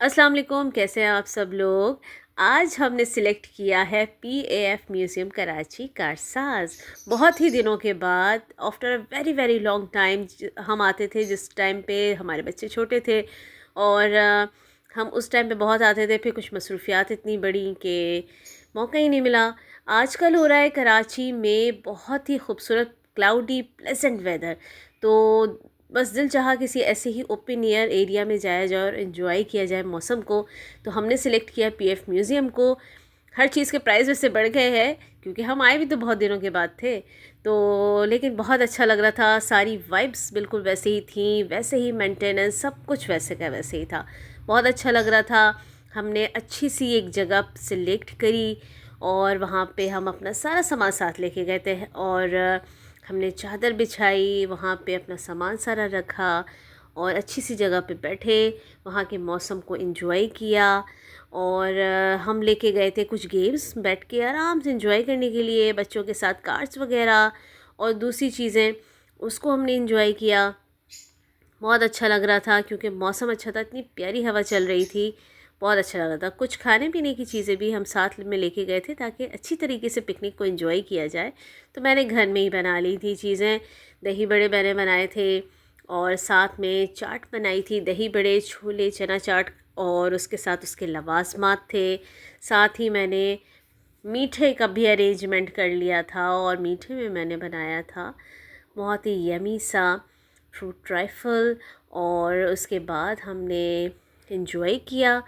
अस्सलाम वालेकुम, कैसे हैं आप सब लोग। आज हमने सिलेक्ट किया है PAF म्यूज़ियम कराची कारसाज। बहुत ही दिनों के बाद after a very very long time हम आते थे, जिस टाइम पे हमारे बच्चे छोटे थे और हम उस टाइम पे बहुत आते थे। फिर कुछ मसरूफियात इतनी बड़ी कि मौका ही नहीं मिला। आजकल हो रहा है कराची में बहुत ही खूबसूरत क्लाउडी प्लेजेंट वेदर, तो बस दिल चाहा किसी ऐसे ही ओपन एयर एरिया में जाया जाए और इन्जॉय किया जाए मौसम को। तो हमने सिलेक्ट किया PF म्यूज़ियम को। हर चीज़ के प्राइस वैसे बढ़ गए हैं क्योंकि हम आए भी तो बहुत दिनों के बाद थे, तो लेकिन बहुत अच्छा लग रहा था। सारी वाइब्स बिल्कुल वैसे ही थी, वैसे ही मेंटेनेंस सब कुछ वैसे का वैसे ही था। बहुत अच्छा लग रहा था। हमने अच्छी सी एक जगह सिलेक्ट करी और वहाँ पे हम अपना सारा सामान साथ लेके गए थे और हमने चादर बिछाई, वहाँ पे अपना सामान सारा रखा और अच्छी सी जगह पे बैठे, वहाँ के मौसम को एंजॉय किया। और हम लेके गए थे कुछ गेम्स, बैठ के आराम से एंजॉय करने के लिए बच्चों के साथ, कार्ड्स वगैरह और दूसरी चीज़ें, उसको हमने एंजॉय किया। बहुत अच्छा लग रहा था क्योंकि मौसम अच्छा था, इतनी प्यारी हवा चल रही थी, बहुत अच्छा लग रहा था। कुछ खाने पीने की चीज़ें भी हम साथ में लेके गए थे ताकि अच्छी तरीके से पिकनिक को एंजॉय किया जाए। तो मैंने घर में ही बना ली थी चीज़ें। दही बड़े मैंने बनाए थे और साथ में चाट बनाई थी, दही बड़े, छोले चना चाट, और उसके साथ उसके लवाजमात थे। साथ ही मैंने मीठे का भी अरेंजमेंट कर लिया था और मीठे में मैंने बनाया था बहुत ही यमी सा फ्रूट ट्राइफल। और उसके बाद हमने इन्जॉय किया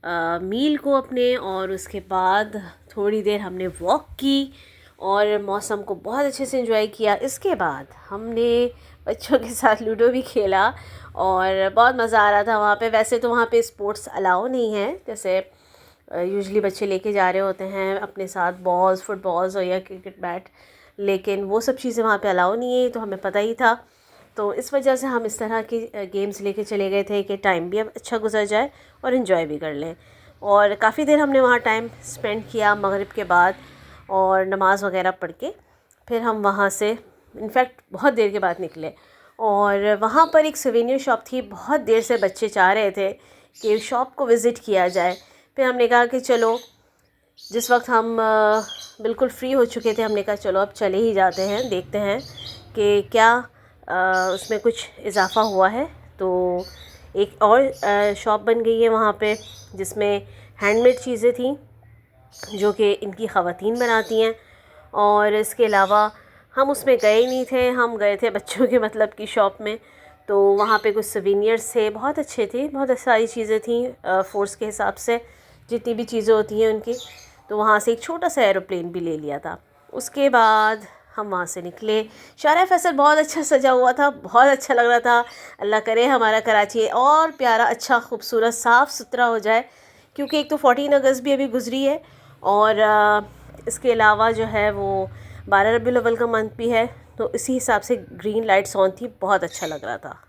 मील को अपने, और उसके बाद थोड़ी देर हमने वॉक की और मौसम को बहुत अच्छे से एंजॉय किया। इसके बाद हमने बच्चों के साथ लूडो भी खेला और बहुत मज़ा आ रहा था वहाँ पे। वैसे तो वहाँ पे स्पोर्ट्स अलाउ नहीं है, जैसे यूजुअली बच्चे लेके जा रहे होते हैं अपने साथ बॉल्स, फुटबॉल्स और या क्रिकेट बैट, लेकिन वो सब चीज़ें वहाँ पे अलाउ नहीं है, तो हमें पता ही था। तो इस वजह से हम इस तरह की गेम्स लेके चले गए थे कि टाइम भी अब अच्छा गुजर जाए और इन्जॉय भी कर लें। और काफ़ी देर हमने वहाँ टाइम स्पेंड किया मगरिब के बाद, और नमाज़ वगैरह पढ़ के फिर हम वहाँ से इनफैक्ट बहुत देर के बाद निकले। और वहाँ पर एक सोवेनियर शॉप थी, बहुत देर से बच्चे चाह रहे थे कि शॉप को विज़िट किया जाए। फिर हमने कहा कि चलो, जिस वक्त हम बिल्कुल फ्री हो चुके थे, हमने कहा चलो अब चले ही जाते हैं, देखते हैं कि क्या उसमें कुछ इजाफ़ा हुआ है। तो एक और शॉप बन गई है वहाँ पे जिसमें हैंडमेड चीज़ें थी जो कि इनकी ख़वातीन बनाती हैं। और इसके अलावा हम उसमें गए ही नहीं थे, हम गए थे बच्चों के मतलब की शॉप में। तो वहाँ पे कुछ सोवेनियर्स थे, बहुत अच्छे थे, बहुत सारी चीज़ें थी फ़ोर्स के हिसाब से जितनी भी चीज़ें होती हैं उनकी। तो वहाँ से एक छोटा सा एरोप्लेन भी ले लिया था। उसके बाद हम वहाँ से निकले। शारा फैसल बहुत अच्छा सजा हुआ था, बहुत अच्छा लग रहा था। अल्लाह करे हमारा कराची और प्यारा, अच्छा, खूबसूरत, साफ़ सुथरा हो जाए, क्योंकि एक तो 14 अगस्त भी अभी गुजरी है और इसके अलावा जो है वो 12 रबीउल अव्वल का मंथ भी है, तो इसी हिसाब से ग्रीन लाइट्स ऑन थी, बहुत अच्छा लग रहा था।